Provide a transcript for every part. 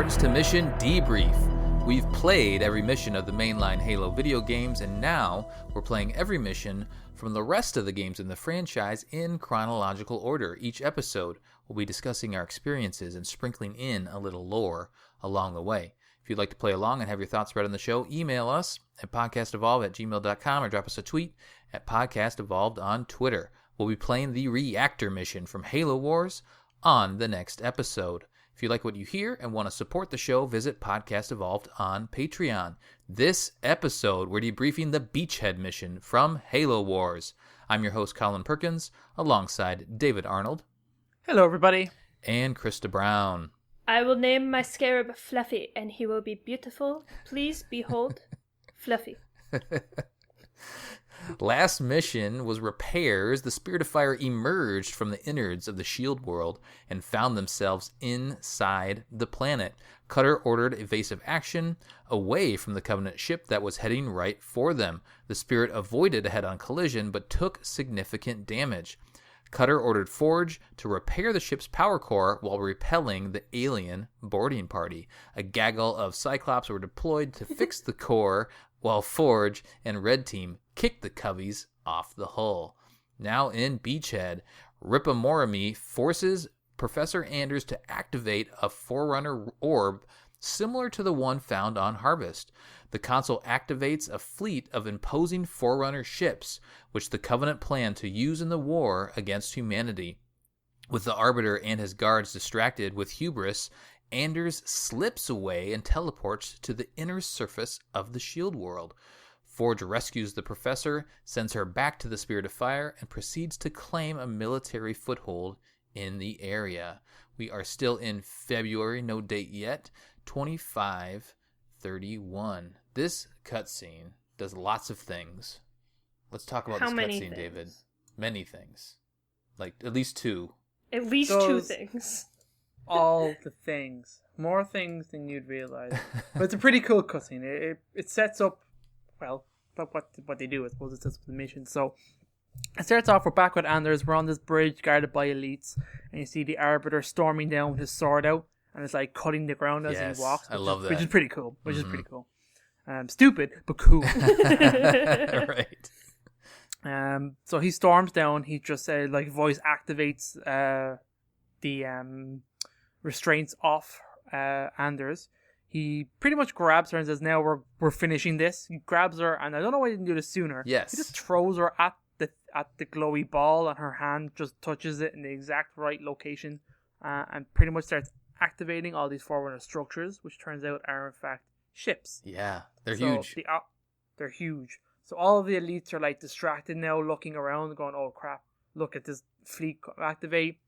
regards to Mission Debrief. We've played every mission of the mainline Halo video games, and now we're playing every mission from the rest of the games in the franchise in chronological order. Each episode, we'll be discussing our experiences and sprinkling in a little lore along the way. If you'd like to play along and have your thoughts read on the show, email us at podcastevolve@gmail.com or drop us a tweet at podcastevolved on Twitter. We'll be playing the reactor mission from Halo Wars on the next episode. If you like what you hear and want to support the show, visit Podcast Evolved on Patreon. This episode, we're debriefing the Beachhead mission from Halo Wars. I'm your host, Colin Perkins, alongside David Arnold. Hello, everybody. And Krysta Brown. I will name my scarab Fluffy, and he will be beautiful. Please behold Fluffy. Last mission was repairs. The Spirit of Fire emerged from the innards of the shield world and found themselves inside the planet. Cutter ordered evasive action away from the Covenant ship that was heading right for them. The Spirit avoided a head-on collision but took significant damage. Cutter ordered Forge to repair the ship's power core while repelling the alien boarding party. A gaggle of Cyclops were deployed to fix the core, while Forge and Red Team kicked the Coveys off the hull. Now in Beachhead, Ripamorami forces Professor Anders to activate a Forerunner orb similar to the one found on Harvest. The console activates a fleet of imposing Forerunner ships, which the Covenant plan to use in the war against humanity. With the Arbiter and his guards distracted with hubris, Anders slips away and teleports to the inner surface of the shield world. Forge rescues the Professor, sends her back to the Spirit of Fire, and proceeds to claim a military foothold in the area. We are still in February, no date yet, 2531. This cutscene does lots of things. Let's talk about this cutscene, David. Many things. Like, at least two. At least two things. All the things. More things than you'd realize. But it's a pretty cool cutscene. It sets up, well, what they do, I suppose it sets up the mission. So, it starts off, we're back with Anders. We're on this bridge guarded by elites. And you see the Arbiter storming down with his sword out. And it's like cutting the ground as he walks. I love that. Which is pretty cool. Stupid, but cool. Right. So he storms down. He just voice activates the restraints off Anders. He pretty much grabs her and says, "Now we're finishing this." He grabs her, and I don't know why he didn't do this sooner. Yes. He just throws her at the glowy ball, and her hand just touches it in the exact right location, and pretty much starts activating all these Forerunner structures, which turns out are in fact ships. Yeah, they're huge. They're huge. So all of the elites are like distracted now, looking around, going, "Oh crap! Look at this fleet activate."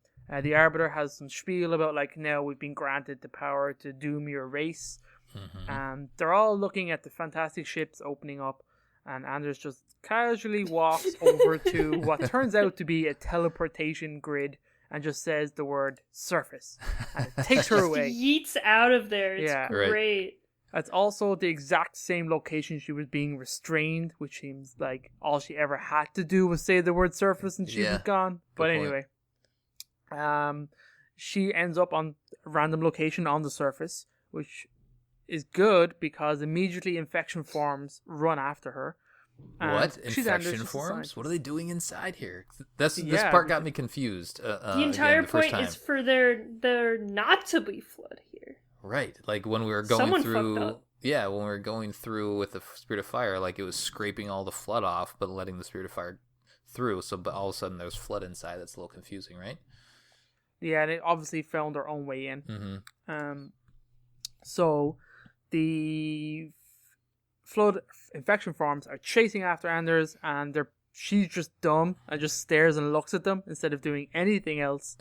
The Arbiter has some spiel about now we've been granted the power to doom your race. Mm-hmm. They're all looking at the fantastic ships opening up, and Anders just casually walks over to what turns out to be a teleportation grid and just says the word surface, and it takes her away. Yeets out of there. It's great. Right. It's also the exact same location she was being restrained, which seems like all she ever had to do was say the word surface and she was gone. But anyway. She ends up on a random location on the surface, which is good because immediately infection forms run after her. What? Infection forms? What are they doing inside here? This part got me confused. The entire point is for there not to be flood here. Right. Like when we were going through... Yeah, when we were going through with the Spirit of Fire, it was scraping all the flood off, but letting the Spirit of Fire through. So but all of a sudden there's flood inside. That's a little confusing, right? Yeah, they obviously found their own way in. Mm-hmm. So the flood infection forms are chasing after Anders, and she's just dumb and just stares and looks at them instead of doing anything else.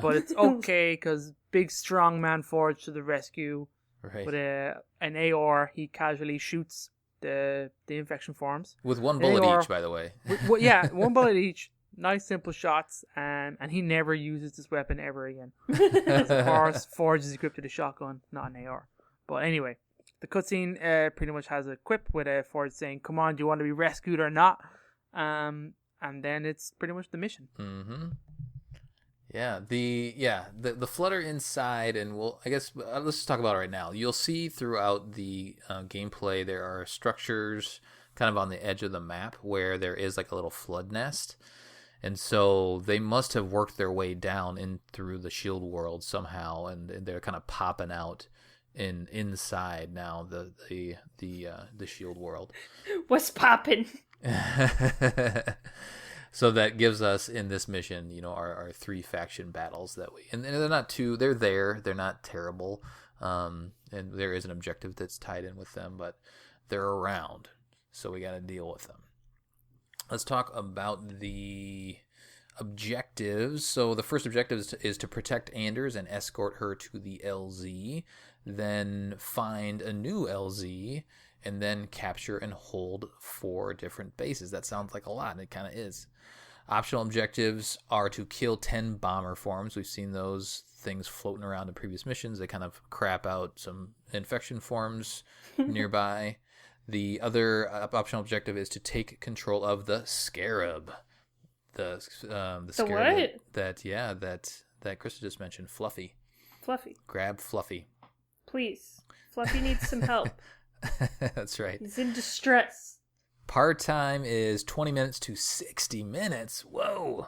But it's okay because big strong man Forge to the rescue. Right. With an AR, he casually shoots the infection forms with one bullet each, by the way. One bullet each. Nice simple shots, and he never uses this weapon ever again. Of course, Forge is equipped with a shotgun, not an AR. But anyway, the cutscene pretty much has a quip with Forge saying, "Come on, do you want to be rescued or not?" And then it's pretty much the mission. Mm-hmm. The flutter inside, and I guess let's just talk about it right now. You'll see throughout the gameplay there are structures kind of on the edge of the map where there is like a little flood nest, and so they must have worked their way down in through the shield world somehow, and they're kind of popping out inside now the shield world. What's popping? So that gives us in this mission, our 3 faction battles that and they're not too, they're not terrible. And there is an objective that's tied in with them, but they're around. So we got to deal with them. Let's talk about the objectives. So the first objective is to protect Anders and escort her to the LZ, then find a new LZ, and then capture and hold 4 different bases. That sounds like a lot, and it kind of is. Optional objectives are to kill 10 bomber forms. We've seen those things floating around in previous missions. They kind of crap out some infection forms nearby. The other optional objective is to take control of the Scarab. The Scarab what? that Krysta just mentioned. Fluffy. Grab Fluffy. Please. Fluffy needs some help. That's right. He's in distress. Part time is 20 minutes to 60 minutes. Whoa.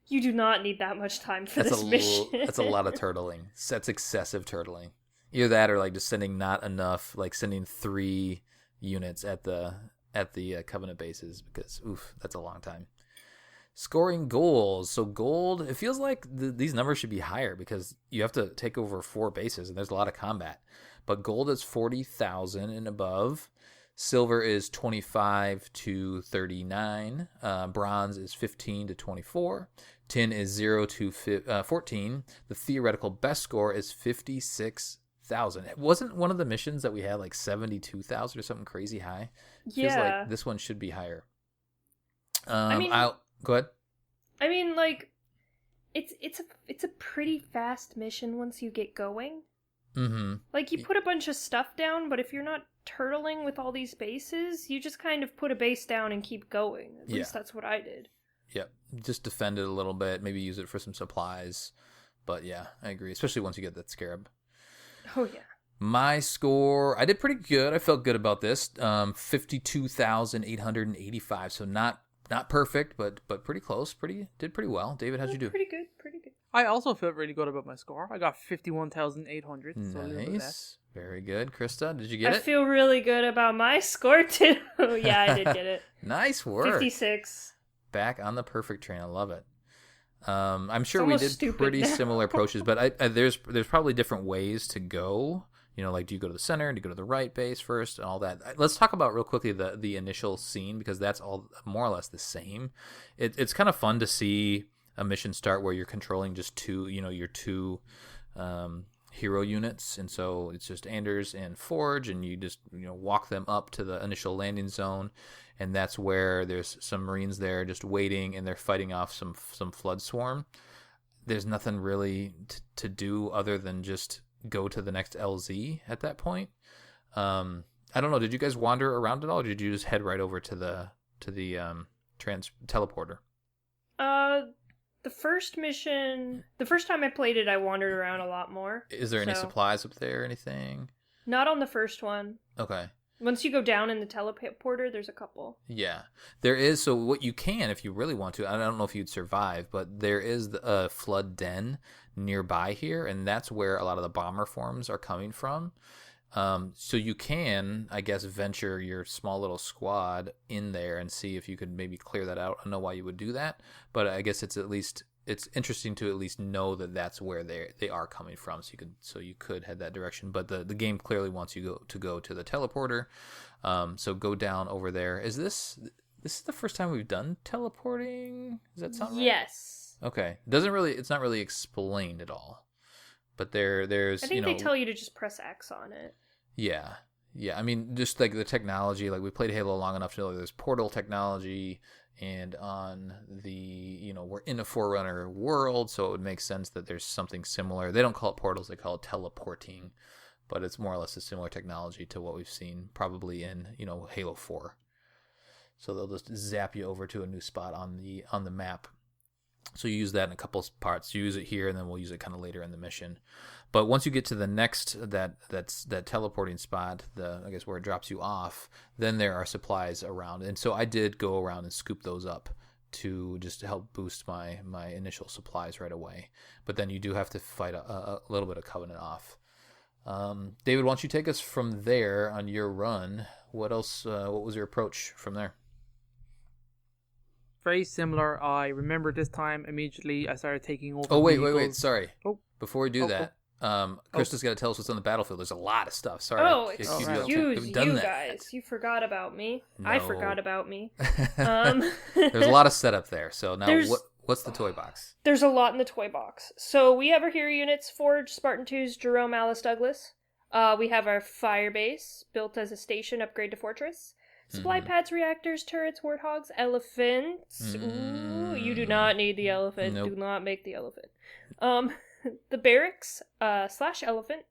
You do not need that much time for this mission. That's a lot of turtling. That's excessive turtling. Either that or like just sending not enough, like sending 3 units at the Covenant bases, because that's a long time. Scoring goals. So gold, it feels like these numbers should be higher because you have to take over 4 bases and there's a lot of combat. But gold is 40,000 and above. Silver is 25 to 39. Bronze is 15 to 24. Tin is 0 to 14. The theoretical best score is 56,000. It wasn't one of the missions that we had like 72,000 or something crazy high. Feels like this one should be higher. Go ahead. I mean, like, it's a pretty fast mission once you get going. Mm-hmm. Like, you put a bunch of stuff down, but if you're not turtling with all these bases, you just kind of put a base down and keep going. At least that's what I did. Yep. Just defend it a little bit, maybe use it for some supplies. But yeah, I agree, especially once you get that Scarab. Oh, yeah. My score, I did pretty good. I felt good about this. 52,885. So not perfect, but pretty close. Did pretty well. David, how'd you do? Pretty good. I also felt really good about my score. I got 51,800. Nice. Very good. Krysta, did you get it? I feel really good about my score, too. Yeah, I did get it. Nice work. 56. Back on the perfect train. I love it. I'm sure we did pretty similar approaches, but there's probably different ways to go. Like, do you go to the center? Do you go to the right base first and all that? Let's talk about real quickly the initial scene, because that's all more or less the same. It's kind of fun to see a mission start where you're controlling just 2, your 2 hero units, and so it's just Anders and Forge, and you just walk them up to the initial landing zone, and that's where there's some Marines there just waiting, and they're fighting off some flood swarm. There's nothing really to do other than just go to the next LZ at that point. I don't know. Did you guys wander around at all, or did you just head right over to the teleporter? The first time I played it, I wandered around a lot more. Is there any supplies up there or anything? Not on the first one. Okay. Once you go down in the teleporter, there's a couple. Yeah. There is, so what you can, if you really want to, I don't know if you'd survive, but there is a flood den nearby here, and that's where a lot of the bomber forms are coming from. So you can, I guess, venture your small little squad in there and see if you could maybe clear that out. I don't know why you would do that, but I guess it's interesting to at least know that that's where they are coming from. So you could head that direction, but the game clearly wants you to go to the teleporter. So go down over there. Is this the first time we've done teleporting? Does that sound right? Yes. Okay. It's not really explained at all. But there's, I think they tell you to just press X on it. Yeah. I mean, just like the technology, like we played Halo long enough to know there's portal technology, and on the, we're in a Forerunner world, so it would make sense that there's something similar. They don't call it portals, they call it teleporting, but it's more or less a similar technology to what we've seen probably in, Halo 4. So they'll just zap you over to a new spot on the map. So you use that in a couple parts. You use it here, and then we'll use it kind of later in the mission. But once you get to the next that's teleporting spot, I guess where it drops you off, then there are supplies around. And so I did go around and scoop those up to just help boost my initial supplies right away. But then you do have to fight a little bit of Covenant off. David, why don't you take us from there on your run? What else? What was your approach from there? Very similar. I remember this time immediately I started taking over. Oh, wait. Sorry. Oh. Before we do that, Krista's got to tell us what's on the battlefield. There's a lot of stuff. Sorry. Oh, excuse you guys. You forgot about me. No. I forgot about me. There's a lot of setup there. So now what's the toy box? There's a lot in the toy box. So we have our hero units, Forge, Spartan 2's Jerome Alice Douglas. We have our fire base, built as a station, upgrade to fortress. Supply pads, reactors, turrets, warthogs, elephants. Ooh, you do not need the elephant. Nope. Do not make the elephant. The barracks / elephant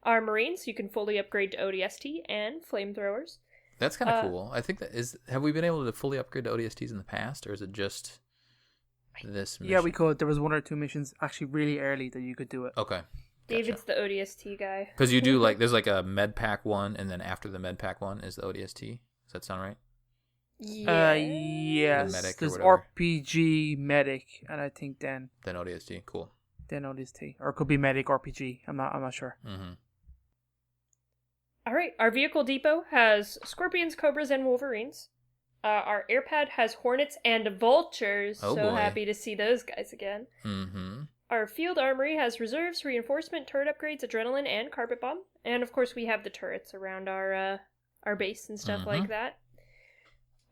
are marines. You can fully upgrade to ODST and flamethrowers. That's kind of cool. I think that is. Have we been able to fully upgrade to ODSTs in the past, or is it just this mission? Yeah, we could. There was 1 or 2 missions actually really early that you could do it. Okay. David's the ODST guy. Because you do there's like a med pack one, and then after the med pack one is the ODST. Does that sound right? Yeah. Yes. Medic There's or RPG, medic, and I think then ODST. Cool. Then ODST, or it could be medic RPG. I'm not sure. Mm-hmm. All right. Our vehicle depot has scorpions, cobras, and wolverines. Our airpad has hornets and vultures. Oh, so boy. Happy to see those guys again. Mm-hmm. Our field armory has reserves, reinforcement, turret upgrades, adrenaline, and carpet bomb. And of course, we have the turrets around our base and stuff like that.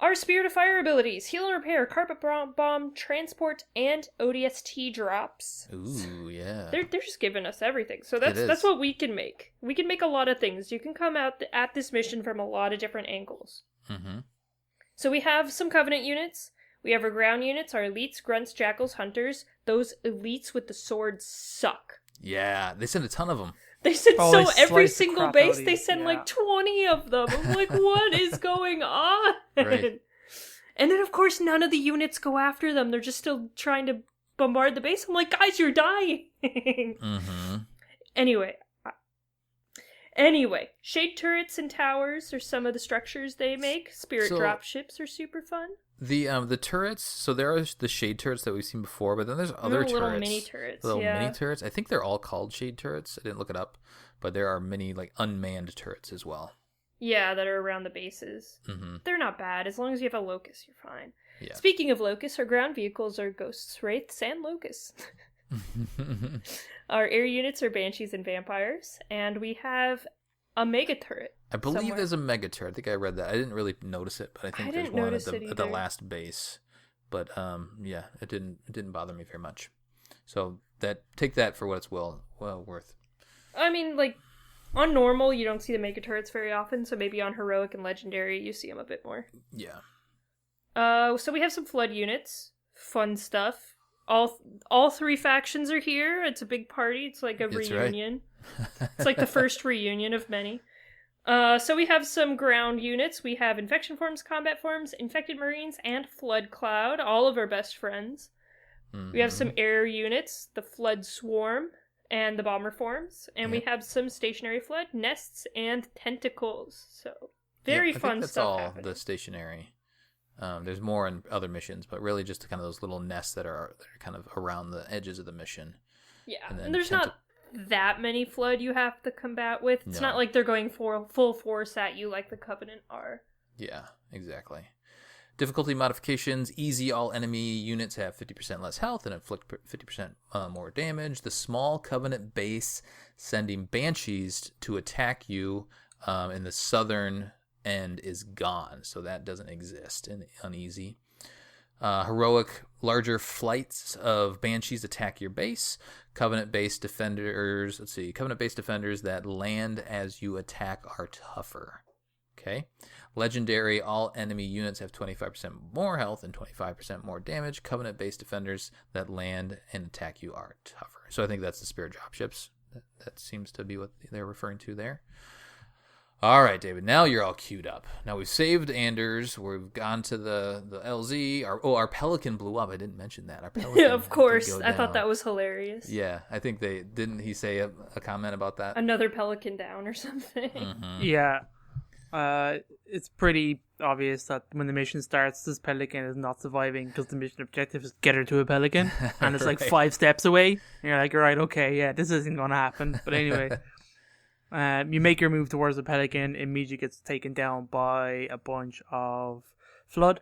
Our Spirit of Fire abilities: heal and repair, carpet bomb, transport, and ODST drops. Ooh, yeah. They're just giving us everything. So that's what we can make. We can make a lot of things. You can come out at this mission from a lot of different angles. Mm-hmm. So we have some Covenant units. We have our ground units, our elites, grunts, jackals, hunters. Those elites with the swords suck. Yeah, they sent a ton of them. They sent every slice the single crap base, out of they you. send Yeah. like 20 of them. I'm like, what is going on? Right. And then, of course, none of the units go after them. They're just still trying to bombard the base. I'm like, guys, you're dying. Mm-hmm. Anyway, shade turrets and towers are some of the structures they make. Spirit drop ships are super fun. The turrets, so there are the shade turrets that we've seen before, but then there's other turrets. Little mini turrets, Mini turrets. I think they're all called shade turrets. I didn't look it up, but there are many like unmanned turrets as well. Yeah, that are around the bases. Mm-hmm. They're not bad. As long as you have a locust, you're fine. Yeah. Speaking of locusts, our ground vehicles are ghosts, wraiths, and locusts. Our air units are banshees and vampires, and we have a mega turret. I believe somewhere. there's a mega turret. I think I read that. I didn't really notice it, but I think there's one at the last base. But yeah, it didn't bother me very much. So take that for what it's well worth. I mean, like on normal, you don't see the mega turrets very often, so maybe on heroic and legendary, you see them a bit more. Yeah. So we have some flood units, fun stuff. All 3 factions are here. It's a big party. It's like a reunion. Right. It's like the first reunion of many. So we have some ground units. We have infection forms, combat forms, infected marines, and flood cloud, all of our best friends. Mm-hmm. We have some air units, the flood swarm, and the bomber forms. And we have some stationary flood, nests, and tentacles. So very fun that's stuff all happening. the stationary. There's more in other missions, but really just kind of those little nests that are kind of around the edges of the mission. Yeah, and there's not that many flood you have to combat with. It's not like they're going for full force at you like the Covenant are. Yeah, exactly. Difficulty modifications: easy, all enemy units have 50% less health and inflict 50% more damage. The small Covenant base sending banshees to attack you in the southern end is gone, so that doesn't exist in uneasy. Heroic, larger flights of banshees attack your base. Covenant-based defenders, Covenant-based defenders that land as you attack are tougher. Okay. Legendary, all enemy units have 25% more health and 25% more damage. Covenant-based defenders that land and attack you are tougher. So I think that's the Spirit dropships. That seems to be what they're referring to there. All right, David. Now you're all queued up. Now we've saved Anders. We've gone to the LZ. Our pelican blew up. I didn't mention that. Our pelican. Yeah, of course. did go I thought down. that was hilarious. Yeah, I think they didn't. He say a comment about that. Another pelican down or something. Mm-hmm. Yeah. It's pretty obvious that when the mission starts, this pelican is not surviving because the mission objective is get her to a pelican, and it's like Right. 5 steps away. And you're like, all right, okay, yeah, this isn't going to happen. But anyway, you make your move towards the pelican, immediately gets taken down by a bunch of flood.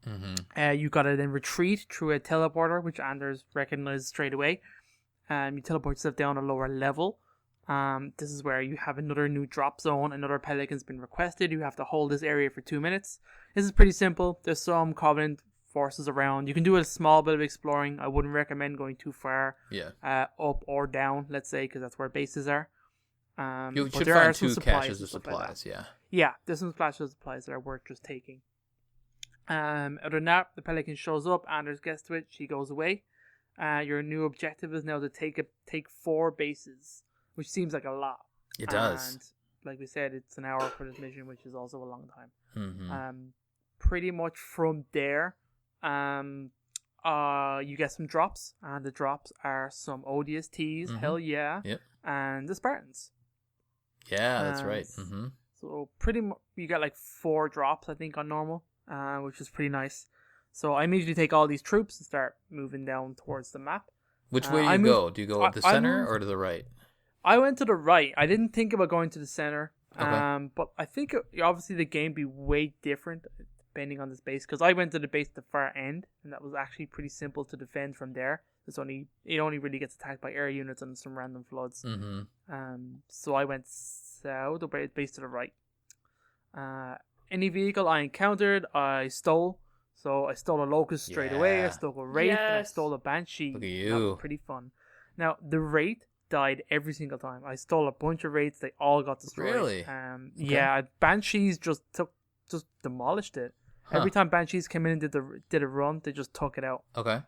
Mm-hmm. You gotta then retreat through a teleporter, which Anders recognized straight away. You teleport yourself down a lower level. This is where you have another new drop zone. Another pelican's been requested. You have to hold this area for 2 minutes. This is pretty simple. There's some Covenant forces around. You can do a small bit of exploring. I wouldn't recommend going too far. Yeah. Up or down, let's say, because that's where bases are. You but should there are find some 2 supplies caches of and stuff like that. supplies. Yeah. Yeah, there's some splashes of supplies that are worth just taking. Other than that, the pelican shows up. Anders gets to it. She goes away. Your new objective is now to take 4 bases, which seems like a lot. It does. And like we said, it's an hour for this mission, which is also a long time. Mm-hmm. Pretty much from there, you get some drops, and the drops are some ODSTs. Mm-hmm. Hell yeah. Yep. And the Spartans. Yeah, that's right. Mm-hmm. So pretty much you got like 4 drops, I think, on normal, which is pretty nice. So I immediately take all these troops and start moving down towards the map. Which way do you go? Do you go at the center or to the right? I went to the right. I didn't think about going to the center. Okay. But I think obviously the game be way different depending on this base, because I went to the base at the far end, and that was actually pretty simple to defend from there. It only really gets attacked by air units and some random floods. Mm-hmm. So I went south, or base to the right. Any vehicle I encountered, I stole. So I stole a Locust straight away. I stole a Wraith, and I stole a Banshee. Look at you. That was pretty fun. Now the Wraith died every single time. I stole a bunch of Wraiths. They all got destroyed. Really? Okay. Yeah, Banshees just demolished it. Huh. Every time Banshees came in and did a run, they just took it out. Okay.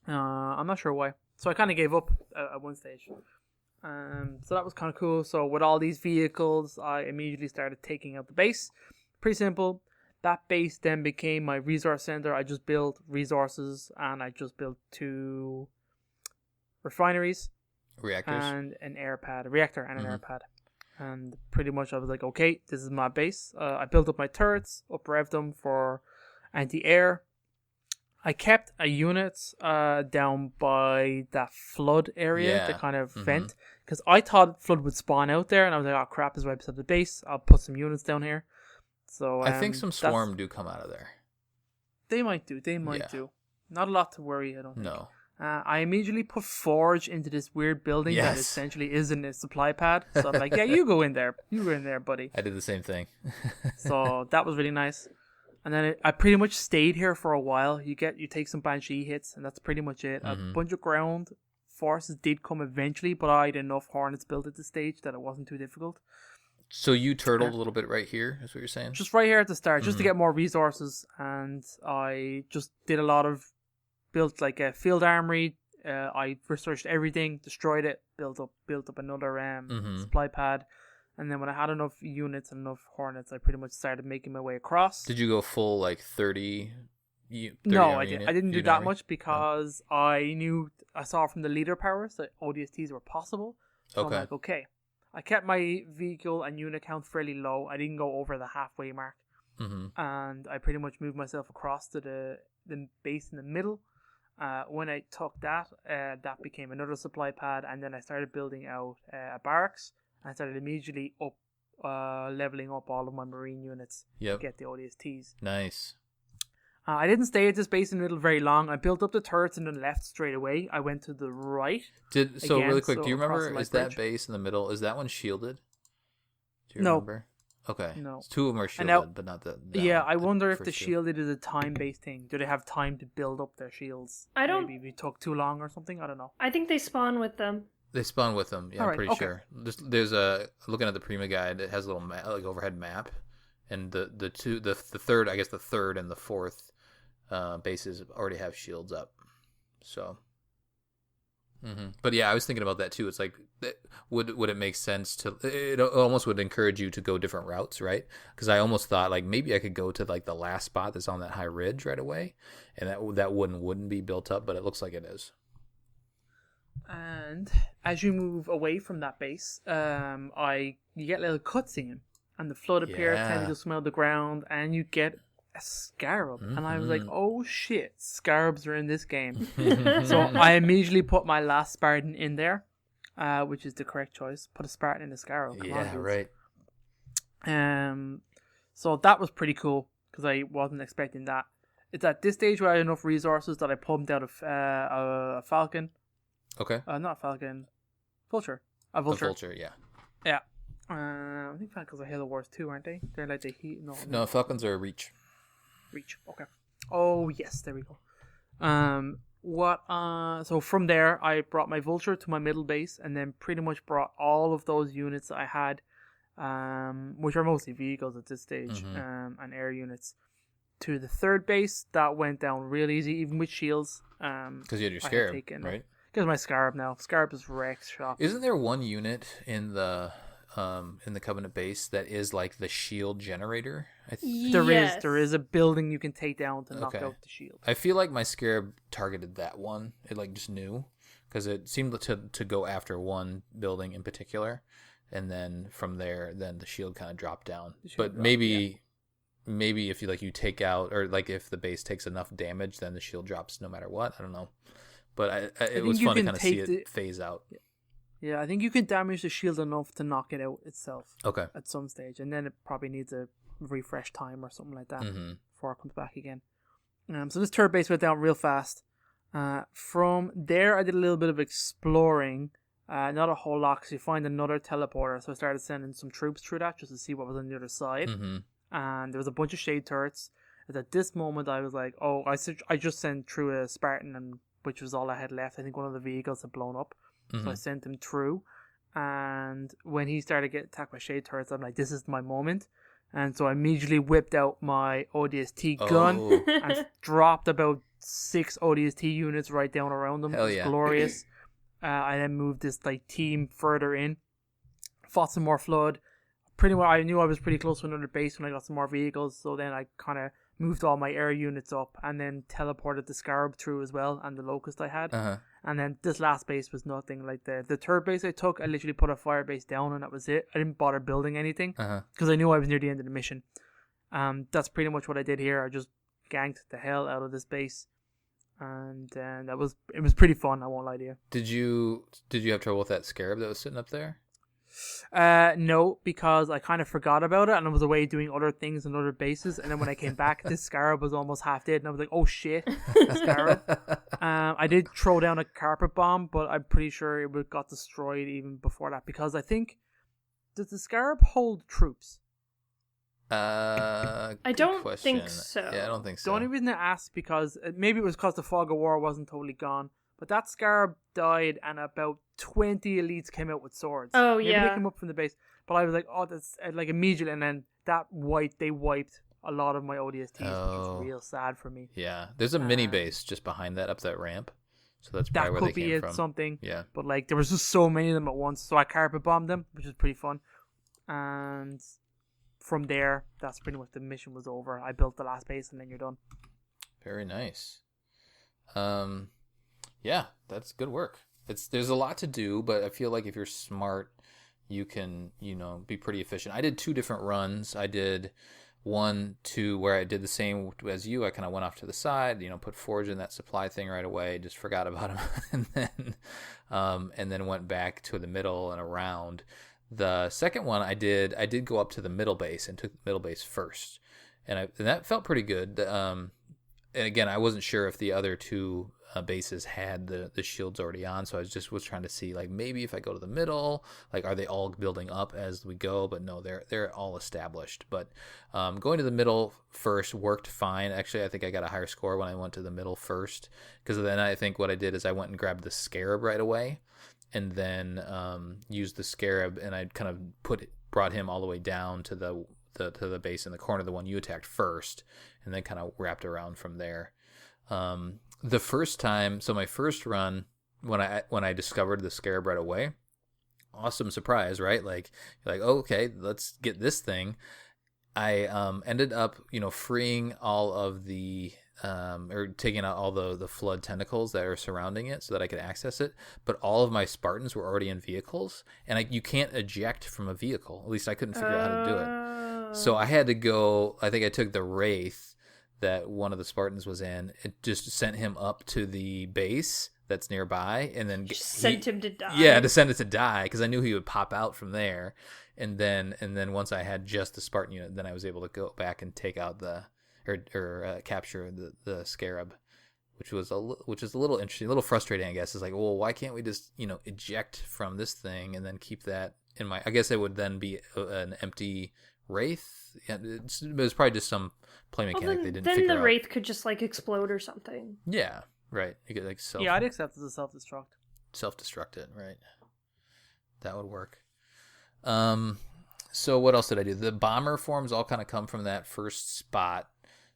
I'm not sure why. So I kind of gave up at one stage. So that was kind of cool. So with all these vehicles, I immediately started taking out the base. Pretty simple. That base then became my resource center. I just built resources, and I just built 2 refineries. Reactors. And an air pad. A reactor and an air pad. And pretty much I was like, okay, this is my base. I built up my turrets, up-revved them for anti-air. I kept a unit down by that flood area, the kind of vent, because I thought flood would spawn out there, and I was like, oh crap, this is right beside the base. I'll put some units down here. So I think some swarm do come out of there. They might do. Not a lot to worry, I don't think. No. I immediately put Forge into this weird building that essentially isn't a supply pad. So I'm like, yeah, you go in there. You go in there, buddy. I did the same thing. So that was really nice. And then I pretty much stayed here for a while. You take some Banshee hits, and that's pretty much it. A bunch of ground forces did come eventually, but I had enough Hornets built at this stage that it wasn't too difficult. So you turtled a little bit right here, is what you're saying? Just right here at the start, just to get more resources. And I just did a lot of, built like a field armory. I researched everything, destroyed it, built up another supply pad. And then when I had enough units and enough Hornets, I pretty much started making my way across. Did you go full like 30? No, I didn't do that much because I saw from the leader powers that ODSTs were possible. So I'm like, okay. I kept my vehicle and unit count fairly low. I didn't go over the halfway mark. And I pretty much moved myself across to the base in the middle. When I took that, that became another supply pad, and then I started building out a barracks. I started immediately leveling up all of my marine units to get the ODSTs. Nice. I didn't stay at this base in the middle very long. I built up the turrets and then left straight away. I went to the right. Really quick, do you remember, is that base in the middle, is that one shielded? Do you remember? Okay. No. 2 of them are shielded, but not the... I wonder if the shielded is a time-based thing. Do they have time to build up their shields? Maybe we took too long or something? I don't know. I think they spawn with them. They spawn with them, yeah, I'm pretty sure. There's looking at the Prima guide, it has a little overhead map, and the third, I guess the third and the fourth bases already have shields up. So But yeah, I was thinking about that too. It's like, would it make sense to? It almost would encourage you to go different routes, right? Because I almost thought like maybe I could go to like the last spot that's on that high ridge right away, and that wouldn't be built up, but it looks like it is. And as you move away from that base, you get a little cutscene, and the flood appears, tends to smell the ground, and you get a scarab. And I was like, oh shit, scarabs are in this game. So I immediately put my last Spartan in there, which is the correct choice. Put a Spartan in the scarab. Right. So that was pretty cool because I wasn't expecting that. It's at this stage where I had enough resources that I pumped out a falcon. Okay. Not a falcon. Vulture. A vulture. A vulture, yeah. Yeah. I think falcons are Halo Wars 2, aren't they? They're like the heat. No, falcons are reach. Reach. Okay. Oh yes, there we go. So from there I brought my vulture to my middle base, and then pretty much brought all of those units that I had, which are mostly vehicles at this stage, and air units, to the third base. That went down real easy, even with shields. Because you had your scarab, right? Because my scarab now. Scarab is wrecked shop. Isn't there one unit in the Covenant base that is like the shield generator? There is a building you can take down to knock out the shield. I feel like my scarab targeted that one. It like just knew, because it seemed to go after one building in particular, and then from there, then the shield kind of dropped down. But maybe if you take out, or like if the base takes enough damage, then the shield drops no matter what. I don't know, but it was fun to kind of see it phase out. Yeah, I think you can damage the shield enough to knock it out itself. Okay. At some stage, and then it probably needs a refresh time or something like that before it comes back again. So this third base went down real fast. From there, I did a little bit of exploring. Not a whole lot, because you find another teleporter. So I started sending some troops through that just to see what was on the other side. And there was a bunch of shade turrets. And at this moment, I was like, oh, I just sent through a Spartan, which was all I had left. I think one of the vehicles had blown up. So I sent him through, and when he started getting attacked by shade turrets, I'm like, this is my moment. And so I immediately whipped out my ODST gun and dropped about 6 ODST units right down around them. It was glorious. I then moved this like team further in, fought some more flood. Pretty much, I knew I was pretty close to another base when I got some more vehicles, so then I kind of moved all my air units up, and then teleported the Scarab through as well, and the Locust I had. And then this last base was nothing. Like the third base I took, I literally put a fire base down, and that was it. I didn't bother building anything, because I knew I was near the end of the mission. That's pretty much what I did here. I just ganked the hell out of this base, and it was pretty fun, I won't lie to you. Did you have trouble with that Scarab that was sitting up there? No, because I kind of forgot about it, and I was away doing other things on other bases, and then when I came back, this Scarab was almost half dead, and I was like, oh shit, Scarab. I did throw down a carpet bomb, but I'm pretty sure it got destroyed even before that, because I think, does the Scarab hold troops? I don't think so. Yeah, I don't think so. The only reason I asked, because maybe it was because the fog of war wasn't totally gone, but that Scarab died, and about 20 elites came out with swords. Oh, maybe they came up from the base, but I was like, oh, that's like immediately, and then they wiped a lot of my ODSTs, which was real sad for me. Yeah, there's a mini base just behind that, up that ramp, so that's probably where they came from. Something. Yeah, but like there was just so many of them at once, so I carpet bombed them, which was pretty fun, and from there, that's pretty much the mission was over. I built the last base, and then you're done. Very nice. Yeah, that's good work. There's a lot to do, but I feel like if you're smart, you can, be pretty efficient. I did 2 different runs. I did 1, 2, where I did the same as you. I kind of went off to the side, put Forge in that supply thing right away, just forgot about him, and then went back to the middle and around. The second one I did go up to the middle base and took the middle base first, and that felt pretty good. And again, I wasn't sure if the other 2 bases had the shields already on, so I was trying to see, like, maybe if I go to the middle, like, are they all building up as we go? But no, they're all established. But going to the middle first worked fine. Actually, I think I got a higher score when I went to the middle first, because then I think what I did is I went and grabbed the Scarab right away, and then used the Scarab, and I kind of brought him all the way down to the base in the corner, the one you attacked first, and then kind of wrapped around from there. The first time, so my first run, when I discovered the scarab right away. Awesome surprise, right? Like you're like, oh, okay, let's get this thing. I ended up, freeing all of the or taking out all the flood tentacles that are surrounding it so that I could access it. But all of my Spartans were already in vehicles, and you can't eject from a vehicle. At least I couldn't figure out how to do it. So I had to go. I think I took the Wraith that one of the Spartans was in. It just sent him up to the base that's nearby, and then sent him to die. Yeah, to send it to die, because I knew he would pop out from there. And then once I had just the Spartan unit, then I was able to go back and take out capture the scarab, which is a little interesting, a little frustrating, I guess. It's like, well, why can't we just eject from this thing and then keep that in my? I guess it would then be an empty Wraith. Yeah, it was probably just some play mechanic they didn't figure out. Then the Wraith could just explode or something. Yeah, right. You could Yeah, I'd accept it as a self-destruct. Self-destruct it, right? That would work. So what else did I do? The bomber forms all kind of come from that first spot.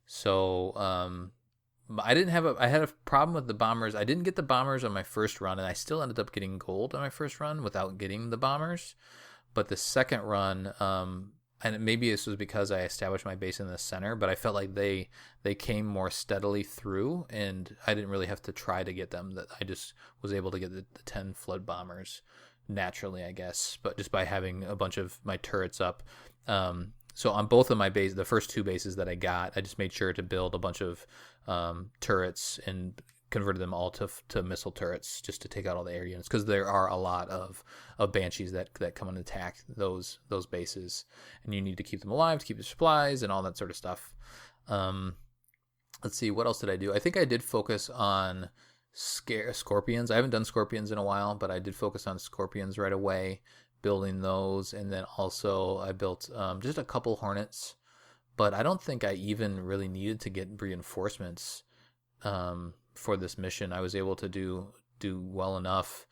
So, I had a problem with the bombers. I didn't get the bombers on my first run, and I still ended up getting gold on my first run without getting the bombers. But the second run, and maybe this was because I established my base in the center, but I felt like they came more steadily through, and I didn't really have to try to get them. That I just was able to get the 10 flood bombers naturally, I guess, but just by having a bunch of my turrets up. So on both of my bases, the first two bases that I got, I just made sure to build a bunch of turrets and converted them all to missile turrets just to take out all the air units, because there are a lot of banshees that come and attack those bases, and you need to keep them alive to keep the supplies and all that sort of stuff. Let's see, what else did I do? I think I did focus on scorpions. I haven't done scorpions in a while, but I did focus on scorpions right away, building those. And then also I built just a couple hornets, but I don't think I even really needed to get reinforcements for this mission. I was able to do well enough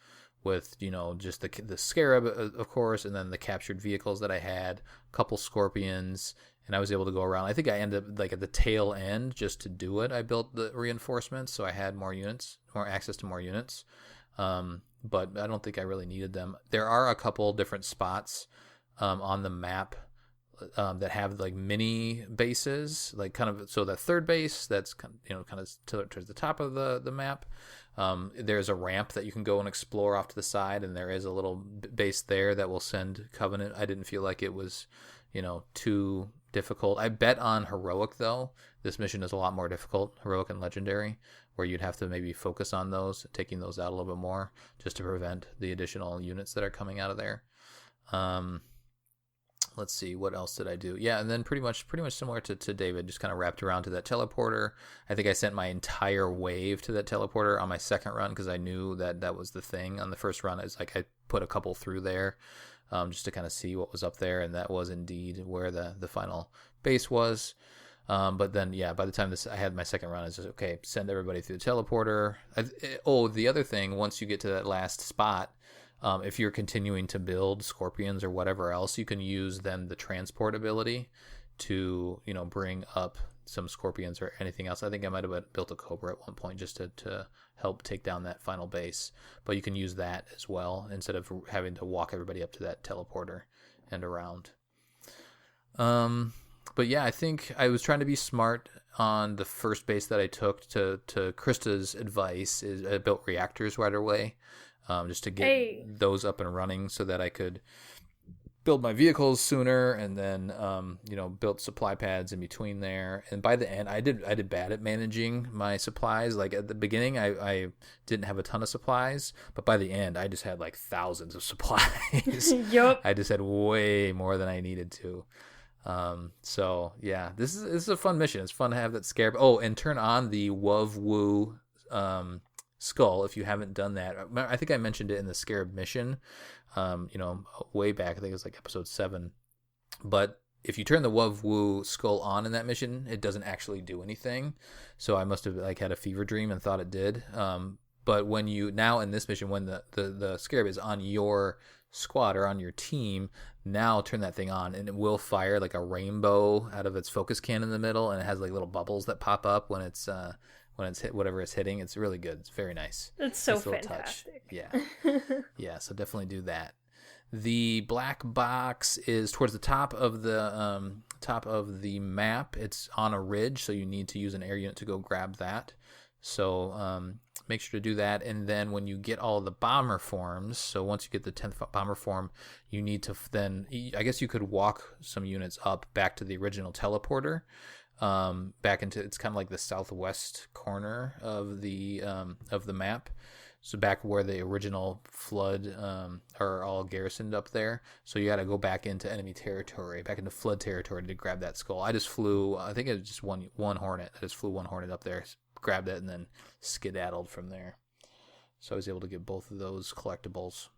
with just the scarab, of course, and then the captured vehicles that I had, a couple scorpions, and I was able to go around. I think I ended up at the tail end, just to do it, I built the reinforcements, so I had more access to more units. But I don't think I really needed them. There are a couple different spots on the map that have mini bases, so the third base that's kind of towards the top of the map. There's a ramp that you can go and explore off to the side, and there is a little base there that will send Covenant. I didn't feel like it was too difficult. I bet on heroic, though. This mission is a lot more difficult, heroic and legendary, where you'd have to maybe focus on those, taking those out a little bit more, just to prevent the additional units that are coming out of there. Let's see, what else did I do? Yeah, and then pretty much similar to David, just kind of wrapped around to that teleporter. I think I sent my entire wave to that teleporter on my second run, because I knew that was the thing. On the first run, it's I put a couple through there just to kind of see what was up there, and that was indeed where the final base was. But then, yeah, by the time I had my second run, I was just, okay, send everybody through the teleporter. The other thing, once you get to that last spot, if you're continuing to build scorpions or whatever else, you can use then the transport ability to bring up some scorpions or anything else. I think I might have built a cobra at one point just to help take down that final base, but you can use that as well instead of having to walk everybody up to that teleporter and around. But yeah, I think I was trying to be smart on the first base that I took. To Krysta's advice, is I built reactors right away, just to get those up and running so that I could build my vehicles sooner, and then built supply pads in between there. And by the end, I did bad at managing my supplies. At the beginning, I didn't have a ton of supplies, but by the end, I just had thousands of supplies. Yup. I just had way more than I needed to. So yeah, this is a fun mission. It's fun to have that scarab. Oh, and turn on the Wuv Wu skull if you haven't done that. I think I mentioned it in the scarab mission, way back. I think it was episode 7. But if you turn the Wuv Wu skull on in that mission, it doesn't actually do anything. So I must have had a fever dream and thought it did. But when now in this mission, when the scarab is on your squad or on your team, now turn that thing on and it will fire a rainbow out of its focus cannon in the middle, and it has little bubbles that pop up when when it's hit whatever it's hitting. It's really good. It's very nice. It's so nice fantastic. Yeah. Yeah, so definitely do that. The black box is towards the top of the map. It's on a ridge, so you need to use an air unit to go grab that. So make sure to do that. And then when you get all the bomber forms, so once you get the 10th bomber form, you need to then, I guess you could walk some units up back to the original teleporter, back into, it's kind of like the southwest corner of the map. So back where the original flood are all garrisoned up there. So you got to go back into enemy territory, back into flood territory to grab that skull. I just flew, I think it was just one hornet. I just flew one hornet up there, grabbed it, and then skedaddled from there. So I was able to get both of those collectibles.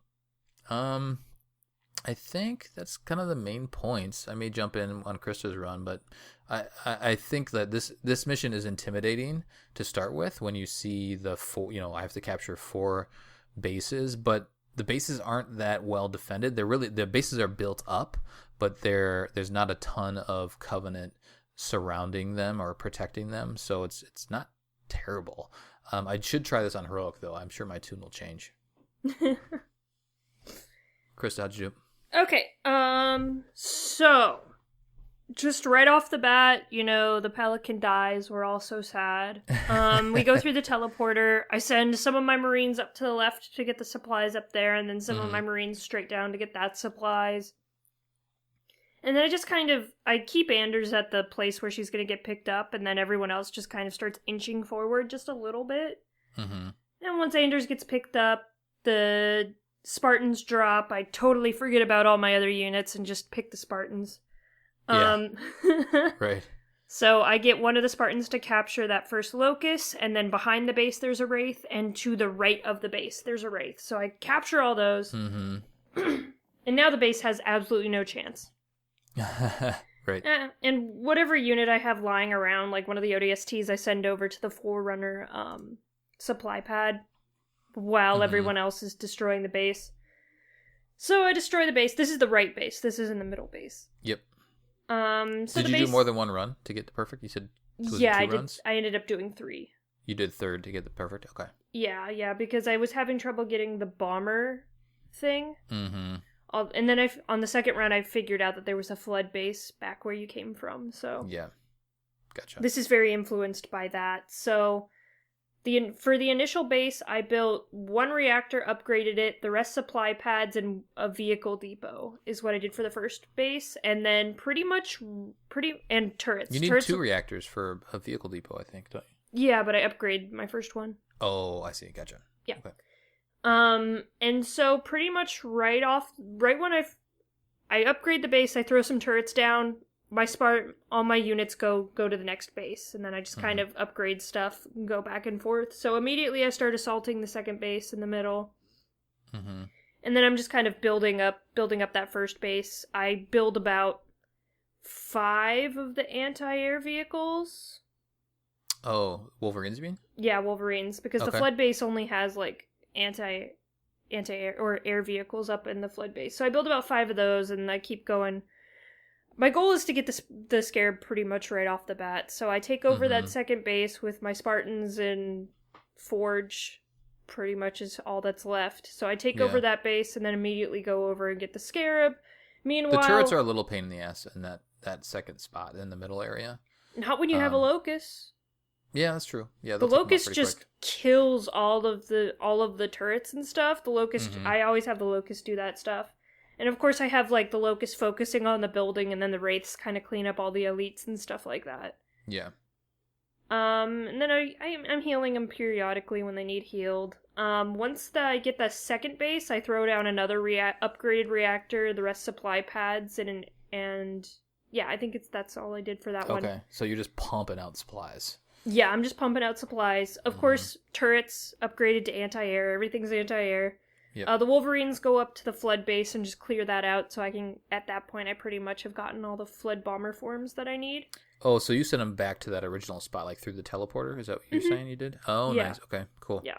I think that's kind of the main points. I may jump in on Krysta's run, but I think that this mission is intimidating to start with when you see the four, I have to capture 4 bases, but the bases aren't that well defended. The bases are built up, but there's not a ton of Covenant surrounding them or protecting them, so it's not terrible. I should try this on Heroic, though. I'm sure my tune will change. Krysta, how'd you do? Okay, so, just right off the bat, the Pelican dies, we're all so sad. We go through the teleporter, I send some of my Marines up to the left to get the supplies up there, and then some of my Marines straight down to get that supplies. And then I keep Anders at the place where she's gonna get picked up, and then everyone else just kind of starts inching forward just a little bit. Mm-hmm. And once Anders gets picked up, the Spartans drop. I totally forget about all my other units and just pick the Spartans. Yeah. Right. So I get one of the Spartans to capture that first locust, and then behind the base there's a wraith, and to the right of the base there's a wraith. So I capture all those. Mm-hmm. And now the base has absolutely no chance. Right. And whatever unit I have lying around, like one of the ODSTs, I send over to the Forerunner supply pad while everyone else is destroying the base. So I destroy the base. This is the right base. This isn't the middle base. Yep. So did you do more than one run to get the perfect? You said I did. Runs? I ended up doing 3. You did 3rd to get the perfect? Okay. Yeah, because I was having trouble getting the bomber thing. Mm-hmm. And then on the second run, I figured out that there was a flood base back where you came from. So yeah, gotcha. This is very influenced by that. So for the initial base, I built 1 reactor, upgraded it, the rest supply pads, and a vehicle depot is what I did for the first base, and then and turrets. You need turrets 2 reactors for a vehicle depot, I think, don't you? Yeah, but I upgraded my first one. Oh, I see. Gotcha. Yeah. Okay. And so pretty much right when I upgrade the base, I throw some turrets down. All my units go to the next base, and then I just kind of upgrade stuff and go back and forth. So immediately I start assaulting the second base in the middle. Mm-hmm. And then I'm just kind of building up that first base. I build about 5 of the anti-air vehicles. Oh, Wolverines, you mean? Yeah, Wolverines, because the flood base only has like anti-air or air vehicles up in the flood base. So I build about 5 of those, and I keep going. My goal is to get the Scarab pretty much right off the bat. So I take over that second base with my Spartans and Forge. Pretty much is all that's left. So I take over that base and then immediately go over and get the Scarab. Meanwhile, the turrets are a little pain in the ass in that second spot in the middle area. Not when you have a Locust. Yeah, that's true. Yeah, the Locust just kills all of the turrets and stuff. The Locust, I always have the Locust do that stuff. And of course I have like the Locust focusing on the building, and then the Wraiths kind of clean up all the elites and stuff like that. Yeah. And then I'm healing them periodically when they need healed. Once I get the second base, I throw down another upgraded reactor, the rest supply pads, and yeah, I think that's all I did for that one. Okay, so you're just pumping out supplies. Yeah, I'm just pumping out supplies. Of course, turrets upgraded to anti-air. Everything's anti-air. Yep. The Wolverines go up to the flood base and just clear that out, so I can, at that point, I pretty much have gotten all the flood bomber forms that I need. Oh, so you sent them back to that original spot, like through the teleporter? Is that what you're saying you did? Oh, yeah. Nice. Okay, cool. Yeah.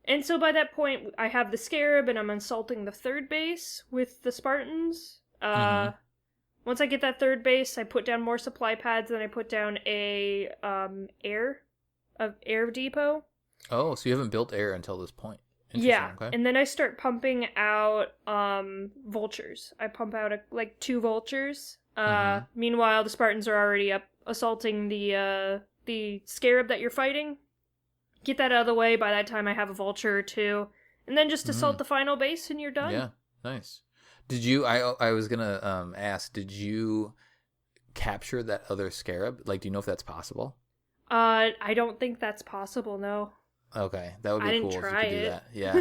And so by that point, I have the Scarab, and I'm assaulting the third base with the Spartans. Once I get that third base, I put down more supply pads, and I put down a air depot. Oh, so you haven't built air until this point. Yeah, okay. and then I start pumping out vultures. I pump out like 2 vultures. Meanwhile, the Spartans are already up assaulting the scarab that you're fighting. Get that out of the way. By that time, I have a vulture or 2, and then just assault the final base, and you're done. Yeah, nice. Did you? I was gonna ask. Did you capture that other scarab? Like, do you know if that's possible? I don't think that's possible. No. Okay, that would be cool if you could do that. Yeah,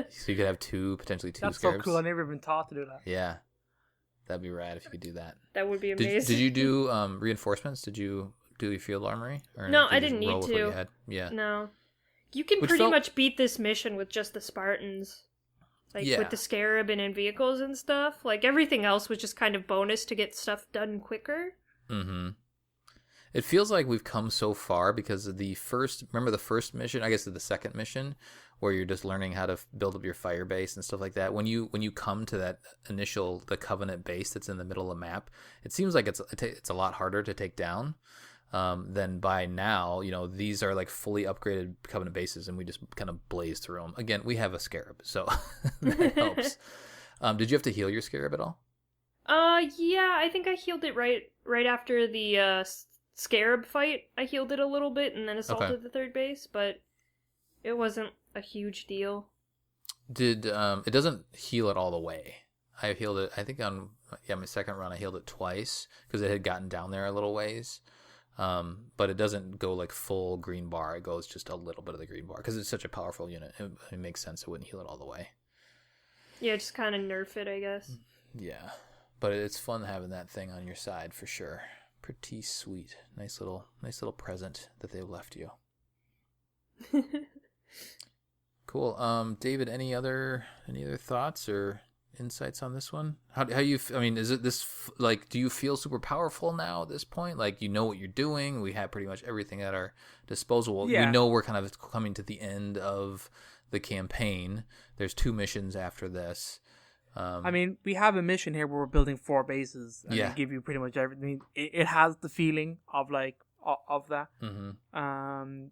so you could have potentially two That's scarabs. That's so cool. I never even thought to do that. Yeah, that'd be rad if you could do that. That would be amazing. Did you do reinforcements? Did you do your field armory? Or no, did I you didn't need to. Yeah. No, you can pretty much beat this mission with just the Spartans, like with the scarab and in vehicles and stuff. Like everything else was just kind of bonus to get stuff done quicker. Mm-hmm. It feels like we've come so far because of remember the first mission, I guess the second mission, where you're just learning how to build up your fire base and stuff like that. When you come to that the Covenant base that's in the middle of the map, it seems like it's a lot harder to take down than by now. You know, these are like fully upgraded Covenant bases, and we just kind of blaze through them. Again, we have a scarab, so that helps. Did you have to heal your scarab at all? Yeah, I think I healed it right after the scarab fight. I healed it a little bit and then assaulted the third base, but it wasn't a huge deal. It doesn't heal it all the way. I healed it, I think on my second run I healed it twice because it had gotten down there a little ways. But it doesn't go like full green bar. It goes just a little bit of the green bar because it's such a powerful unit. It makes sense it wouldn't heal it all the way. Yeah, just kind of nerf it, I guess. Yeah, but it's fun having that thing on your side for sure. Pretty sweet. Nice little present that they left you. Cool. David, any other thoughts or insights on this one? How you? I mean, is it this like? Do you feel super powerful now at this point? Like you know what you're doing. We have pretty much everything at our disposal. Yeah. We know we're kind of coming to the end of the campaign. There's 2 missions after this. I mean, we have a mission here where we're building 4 bases, and they give you pretty much everything. It has the feeling of like of that. Mm-hmm.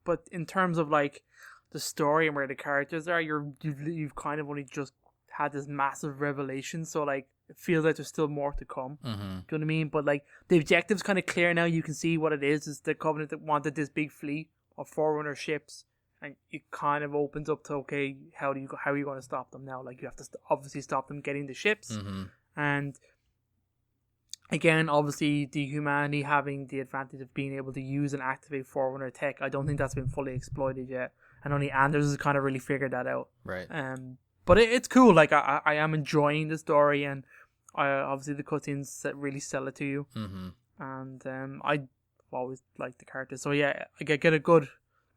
But in terms of like the story and where the characters are, you've kind of only just had this massive revelation, so like it feels like there's still more to come. Mm-hmm. Do you know what I mean? But like the objective's kind of clear now. You can see what it is. It's the Covenant that wanted this big fleet of Forerunner ships. And it kind of opens up to, okay, how are you going to stop them now? Like, you have to obviously stop them getting the ships. Mm-hmm. And again, obviously, the humanity having the advantage of being able to use and activate Forerunner tech, I don't think that's been fully exploited yet. And only Anders has kind of really figured that out. Right. But it's cool. Like, I am enjoying the story, and obviously the cutscenes really sell it to you. Mm-hmm. And I always liked the characters. So yeah, I get a good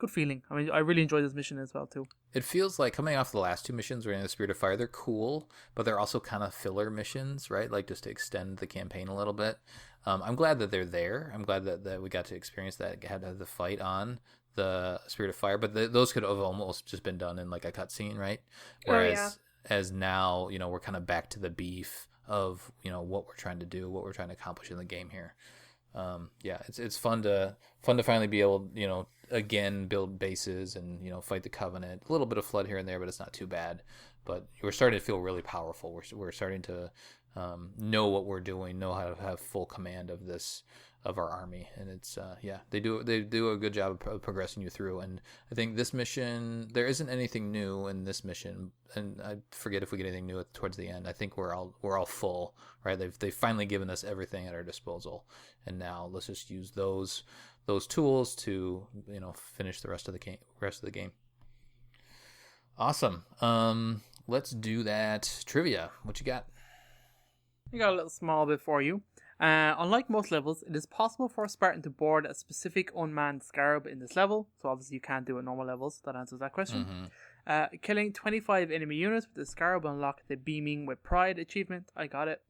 feeling. I mean, I really enjoyed this mission as well too. It feels like coming off the last 2 missions, we're in the Spirit of Fire. They're cool, but they're also kind of filler missions, right? Like just to extend the campaign a little bit. I'm glad that they're there. I'm glad that we got to experience that. Had the fight on the Spirit of Fire, but those could have almost just been done in like a cutscene, right? Whereas as now, you know, we're kind of back to the beef of, you know, what we're trying to do, what we're trying to accomplish in the game here. It's fun to finally be able, you know, again build bases and, you know, fight the Covenant. A little bit of flood here and there, but it's not too bad. But we're starting to feel really powerful. We're starting to know what we're doing, know how to have full command of our army, and it's they do a good job of progressing you through. And I think this mission, there isn't anything new in this mission, and I forget if we get anything new towards the end. I think we're all full, right? They've finally given us everything at our disposal, and now let's just use those tools to, you know, finish the rest of the game. Awesome. Let's do that trivia. What you got? I got a little small bit for you. Unlike most levels, it is possible for a Spartan to board a specific unmanned scarab in this level, so obviously you can't do it normal levels. That answers that question. Mm-hmm. Killing 25 enemy units with the scarab will unlock the Beaming with Pride achievement. I got it.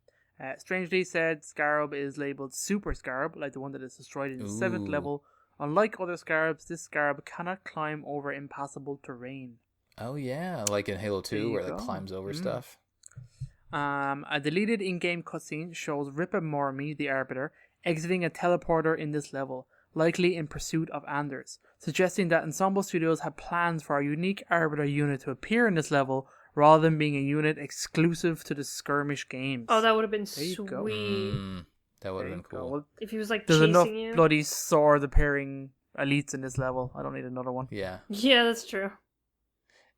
Strangely said, scarab is labeled Super Scarab, like the one that is destroyed in the 7th level. Unlike other scarabs, this scarab cannot climb over impassable terrain. Oh yeah, like in Halo 2 where it climbs over stuff. A deleted in-game cutscene shows Ripper Mormi, the Arbiter, exiting a teleporter in this level. likely in pursuit of Anders, suggesting that Ensemble Studios had plans for a unique Arbiter unit to appear in this level rather than being a unit exclusive to the Skirmish games. Oh, that would have been There you sweet. go. That would have been cool. Well, If he was like there's chasing enough you. bloody sword appearing elites in this level. I don't need another one. Yeah. Yeah, that's true.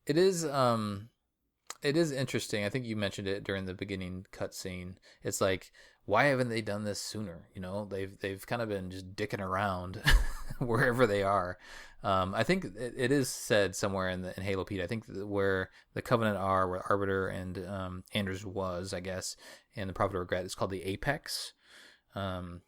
It is interesting. I think you mentioned it during the beginning cutscene. It's like, why haven't they done this sooner? You know, they've kind of been just dicking around wherever they are. I think it is said somewhere in Halo Pete. I think where the Covenant are, where Arbiter and Anders was, I guess, and the Prophet of Regret is called the Apex.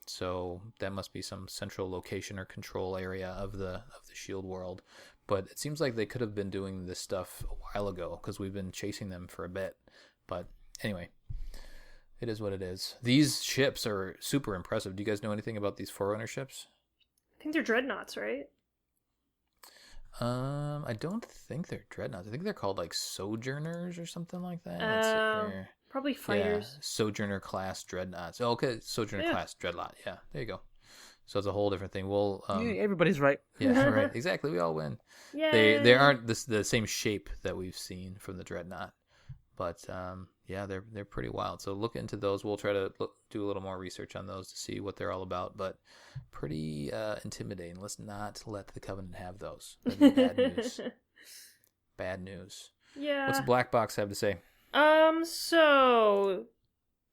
So that must be some central location or control area of the Shield world. But it seems like they could have been doing this stuff a while ago because we've been chasing them for a bit. But anyway, it is what it is. These ships are super impressive. Do you guys know anything about these Forerunner ships? I think they're dreadnoughts, right? I don't think they're dreadnoughts. I think they're called like Sojourners or something like that. Let's see here. Probably fighters. Yeah, Sojourner class dreadnoughts. Oh, okay, Sojourner class dreadnought. Yeah, there you go. So it's a whole different thing. We'll Yeah, everybody's right. yeah, right. Exactly. We all win. Yay. They aren't the same shape that we've seen from the dreadnought, but yeah, they're pretty wild. So look into those. We'll try to do a little more research on those to see what they're all about. But pretty intimidating. Let's not let the Covenant have those. That'd be bad news. Bad news. Yeah. What's the black box have to say? So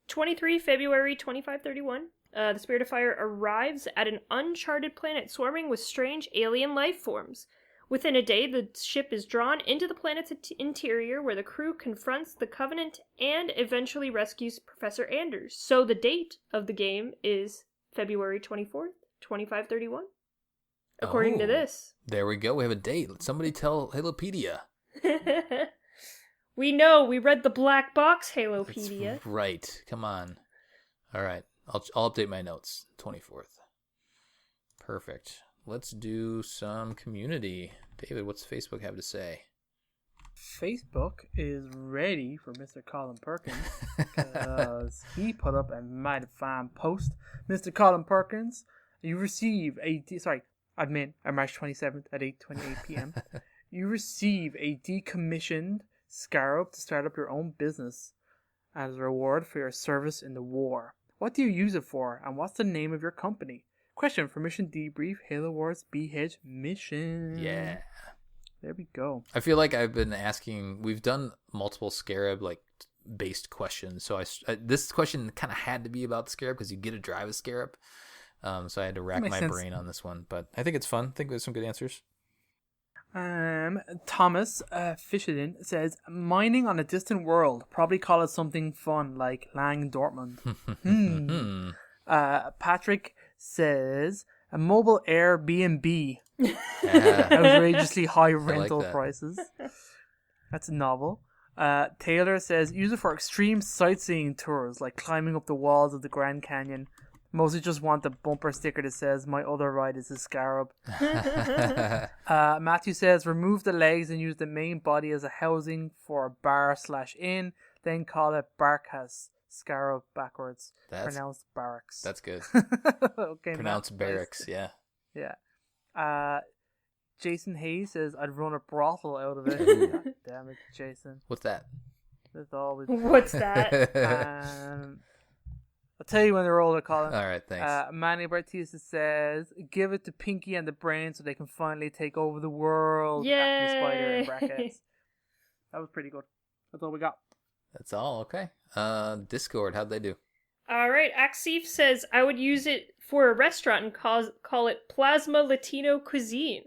23 February 2531. The Spirit of Fire arrives at an uncharted planet swarming with strange alien life forms. Within a day, the ship is drawn into the planet's interior where the crew confronts the Covenant and eventually rescues Professor Anders. So the date of the game is February 24th, 2531. According to this. There we go. We have a date. Somebody tell Halopedia. We know. We read the black box, Halopedia. That's right. Come on. All right. I'll update my notes. 24th. Perfect. Let's do some community. David, what's Facebook have to say? Facebook is ready for Mr. Colin Perkins because he put up a mighty fine post. Mr. Colin Perkins, you receive admin on March 27th at 8:28 p.m. You receive a decommissioned scarab to start up your own business as a reward for your service in the war. What do you use it for, and what's the name of your company? Question for Mission Debrief, Halo Wars Beachhead Mission. Yeah. There we go. I feel like I've been asking, we've done multiple Scarab based questions. So this question kind of had to be about the Scarab because you get to drive a Scarab. So I had to rack my brain on this one. But I think it's fun. I think there's some good answers. Thomas Fisherden says, mining on a distant world. Probably call it something fun like Lang Dortmund. Patrick says, a mobile Airbnb. Outrageously high rental prices. That's novel. Taylor says, use it for extreme sightseeing tours, like climbing up the walls of the Grand Canyon. Mostly just want the bumper sticker that says, my other ride is a scarab. Matthew says, remove the legs and use the main body as a housing for a bar/inn, then call it Barkas. Scarab backwards. Pronounced barracks. That's good. Okay, pronounced barracks, yeah. Yeah. Jason Hayes says, I'd run a brothel out of it. God damn it, Jason. What's that? That's always... What's that? I'll tell you when they're older, Colin. All right, thanks. Manny Bartisa says, give it to Pinky and the Brain so they can finally take over the world. Yay! Spider in brackets. That was pretty good. That's all we got. That's all, okay. Discord, how'd they do? All right, Axif says, I would use it for a restaurant and call it Plasma Latino Cuisine.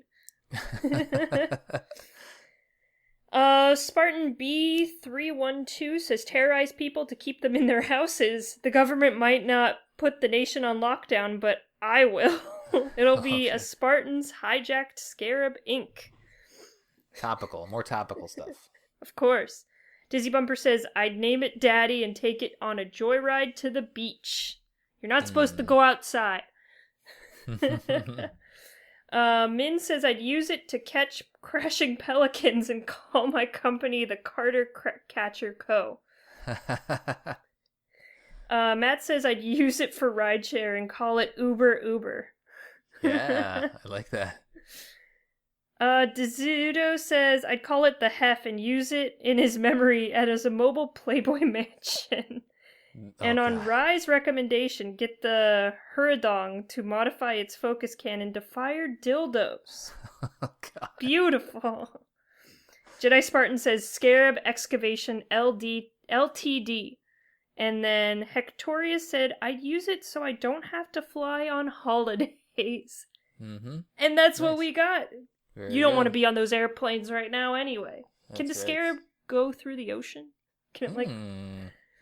Spartan B312 says, terrorize people to keep them in their houses. The government might not put the nation on lockdown, but I will. It'll be a Spartans hijacked Scarab Inc. Topical, more topical stuff. Of course. Dizzy Bumper says, I'd name it Daddy and take it on a joyride to the beach. You're not supposed to go outside. Min says, I'd use it to catch crashing pelicans and call my company the Carter Catcher Co. Matt says, I'd use it for rideshare and call it Uber. Yeah, I like that. Dezudo says, I'd call it the Hef and use it in his memory as a mobile Playboy mansion. And on Rye's recommendation, get the Huradong to modify its focus cannon to fire dildos. Oh, God. Beautiful. Jedi Spartan says Scarab Excavation LTD. And then Hectoria said, I'd use it so I don't have to fly on holidays. Mm-hmm. And that's what we got. Very you don't good. want to be on those airplanes right now anyway. Can the That's right. Scarab go through the ocean? Can it,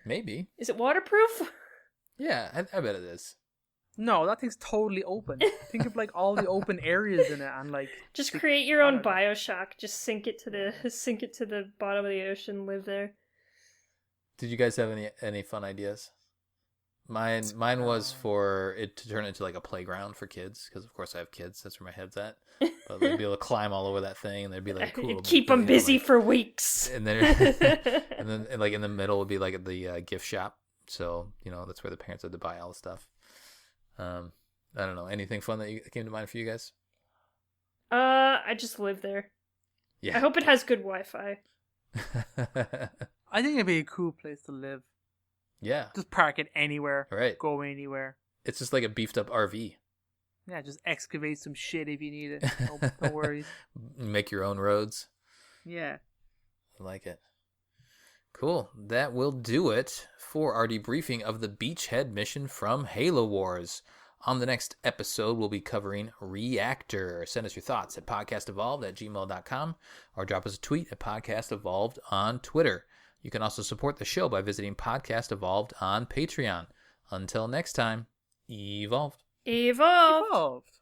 maybe. Is it waterproof? Yeah, I bet it is. No, that thing's totally open. Think of like all the open areas in it, and like just create your own Bioshock. Just sink it to the bottom of the ocean. Live there. Did you guys have any fun ideas? Mine was for it to turn into like a playground for kids, because of course I have kids. That's where my head's at. But they'd be able to climb all over that thing, and they'd be like cool. It'd keep them busy for weeks. And then and then like in the middle would be like the gift shop. So that's where the parents had to buy all the stuff. I don't know. Anything fun that came to mind for you guys? I just live there. Yeah. I hope it has good Wi-Fi. I think it'd be a cool place to live. Yeah. Just park it anywhere. Right. Go anywhere. It's just like a beefed up RV. Yeah, just excavate some shit if you need it. No worries. Make your own roads. Yeah. I like it. Cool. That will do it for our debriefing of the Beachhead mission from Halo Wars. On the next episode, we'll be covering Reactor. Send us your thoughts at podcastevolved@gmail.com or drop us a tweet at podcastevolved on Twitter. You can also support the show by visiting Podcast Evolved on Patreon. Until next time, evolved. Evolve. Evolved.